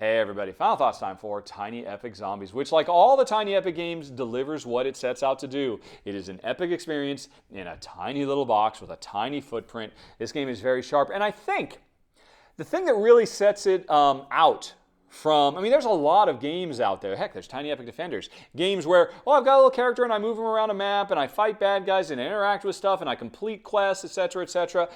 Hey everybody, final thoughts time for Tiny Epic Zombies, which like all the Tiny Epic games delivers what it sets out to do. It is an epic experience in a tiny little box with a tiny footprint. This game is very sharp, and I think the thing that really sets it out from, there's a lot of games out there. Heck, there's Tiny Epic Defenders. Games where, I've got a little character and I move him around a map and I fight bad guys and interact with stuff and I complete quests, etc., etc.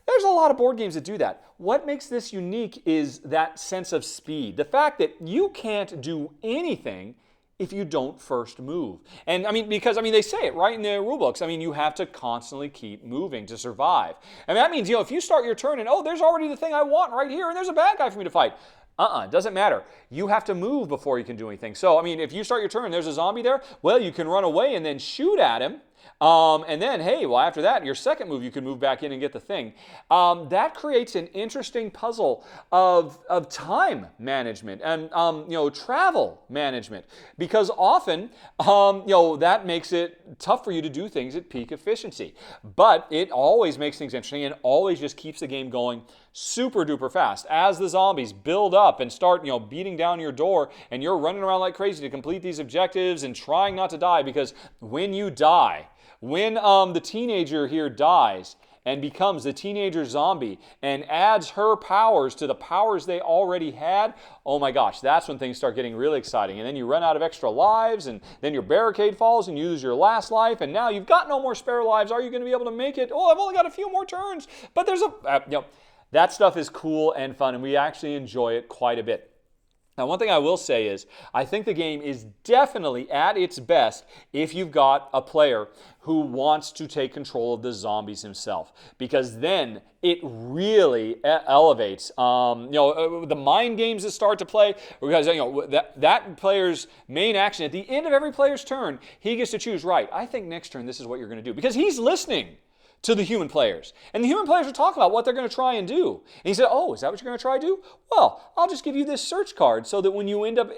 There's a lot of board games that do that. What makes this unique is that sense of speed. The fact that you can't do anything if you don't first move. And because they say it right in the rule books. You have to constantly keep moving to survive. And that means, if you start your turn and, there's already the thing I want right here and there's a bad guy for me to fight. It doesn't matter. You have to move before you can do anything. So, if you start your turn and there's a zombie there, well, you can run away and then shoot at him. And then, after that, your second move, you can move back in and get the thing. That creates an interesting puzzle of time management and, travel management. Because often, that makes it tough for you to do things at peak efficiency. But it always makes things interesting and always just keeps the game going super duper fast. As the zombies build up and start, beating down your door and you're running around like crazy to complete these objectives and trying not to die, because when you die, when the teenager here dies and becomes the teenager zombie and adds her powers to the powers they already had, oh my gosh, that's when things start getting really exciting. And then you run out of extra lives, and then your barricade falls and you lose your last life, and now you've got no more spare lives. Are you going to be able to make it? I've only got a few more turns. But there's that stuff is cool and fun, and we actually enjoy it quite a bit. Now, one thing I will say is, I think the game is definitely at its best if you've got a player who wants to take control of the zombies himself, because then it really elevates, the mind games that start to play, because that player's main action at the end of every player's turn, he gets to choose, right, I think next turn this is what you're going to do, because he's listening to the human players. And the human players are talking about what they're going to try and do. And he said, is that what you're going to try to do? Well, I'll just give you this search card so that when you end up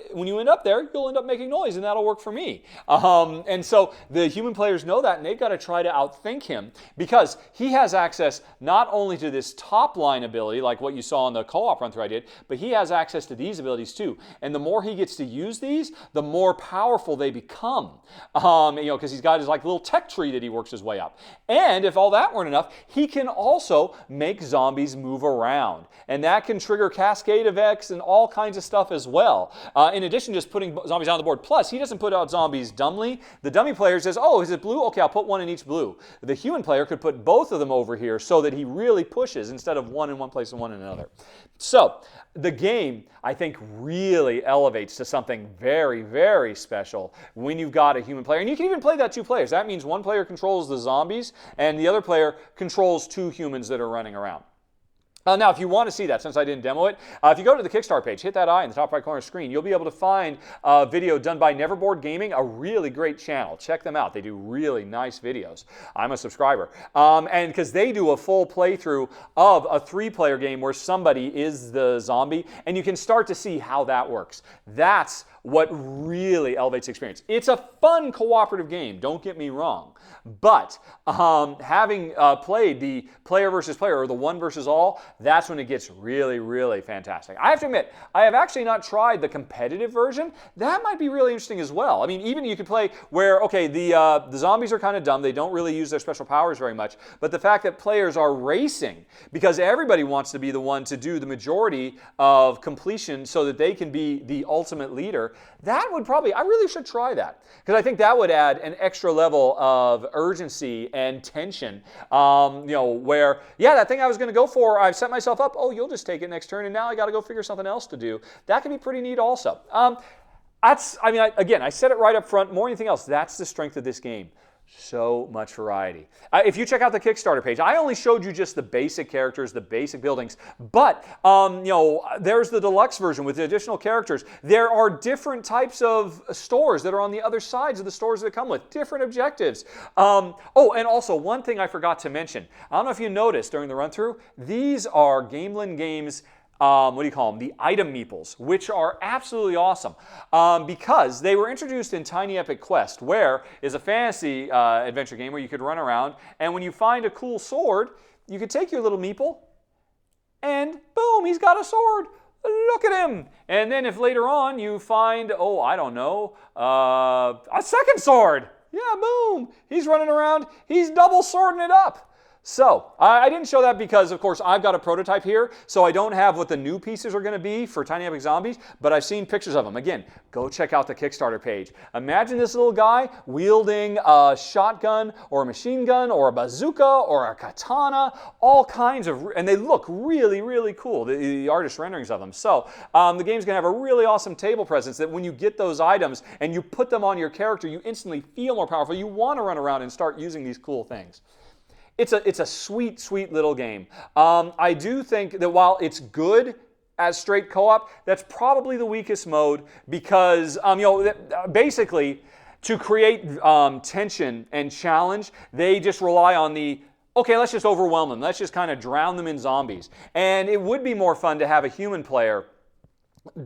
there, you'll end up making noise, and that'll work for me. And so the human players know that, and they've got to try to outthink him, because he has access not only to this top line ability, like what you saw in the co-op run through I did, but he has access to these abilities too. And the more he gets to use these, the more powerful they become. Because he's got his little tech tree that he works his way up. And if all that weren't enough, he can also make zombies move around. And that can trigger cascade effects and all kinds of stuff as well. In addition to just putting zombies on the board. Plus, he doesn't put out zombies dumbly. The dummy player says, is it blue? Okay, I'll put one in each blue. The human player could put both of them over here so that he really pushes instead of one in one place and one in another. So, the game, I think, really elevates to something very, very special when you've got a human player. And you can even play that two players. That means one player controls the zombies and the other player controls two humans that are running around. Now, if you want to see that, since I didn't demo it, if you go to the Kickstarter page, hit that eye in the top right corner of the screen, you'll be able to find a video done by Neverboard Gaming, a really great channel. Check them out. They do really nice videos. I'm a subscriber. And because they do a full playthrough of a 3-player game where somebody is the zombie, and you can start to see how that works. That's what really elevates the experience. It's a fun cooperative game, don't get me wrong. But having played the player versus player, or the one versus all, that's when it gets really, really fantastic. I have to admit, I have actually not tried the competitive version. That might be really interesting as well. Even you could play where, the zombies are kind of dumb. They don't really use their special powers very much. But the fact that players are racing, because everybody wants to be the one to do the majority of completion so that they can be the ultimate leader, that would probably, I really should try that. Because I think that would add an extra level of urgency and tension, where, that thing I was going to go for, I've set myself up, you'll just take it next turn, and now I got to go figure something else to do. That can be pretty neat also. Again, I said it right up front, more than anything else, that's the strength of this game. So much variety. If you check out the Kickstarter page, I only showed you just the basic characters, the basic buildings, but there's the deluxe version with the additional characters. There are different types of stores that are on the other sides of the stores that come with different objectives. And also one thing I forgot to mention. I don't know if you noticed during the run through, these are Gamelin Games the item meeples, which are absolutely awesome because they were introduced in Tiny Epic Quest, where is a fantasy adventure game where you could run around, and when you find a cool sword, you could take your little meeple, and boom, he's got a sword. look at him. And then if later on you find, oh, I don't know, a second sword. Yeah, boom. He's running around. He's double swording it up. So, I didn't show that because, of course, I've got a prototype here, so I don't have what the new pieces are going to be for Tiny Epic Zombies, but I've seen pictures of them. Again, go check out the Kickstarter page. Imagine this little guy wielding a shotgun or a machine gun or a bazooka or a katana, all kinds of, and they look really, really cool, the artist renderings of them. So, the game's going to have a really awesome table presence that when you get those items and you put them on your character, you instantly feel more powerful. You want to run around and start using these cool things. It's a sweet, sweet little game. I do think that while it's good as straight co-op, that's probably the weakest mode because, basically, to create tension and challenge, they just rely on the, okay, let's just overwhelm them. Let's just kind of drown them in zombies. And it would be more fun to have a human player,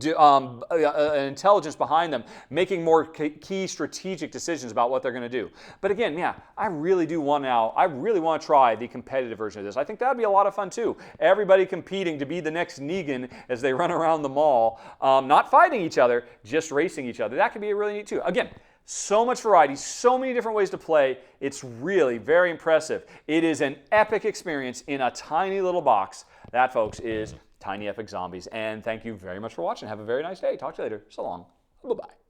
an intelligence behind them, making more key strategic decisions about what they're going to do. But again, yeah, I really want to try the competitive version of this. I think that'd be a lot of fun too. Everybody competing to be the next Negan as they run around the mall, not fighting each other, just racing each other. That could be really neat too. Again, so much variety, so many different ways to play. It's really very impressive. It is an epic experience in a tiny little box. That, folks, is Tiny Epic Zombies. And thank you very much for watching. Have a very nice day. Talk to you later. So long. Bye-bye.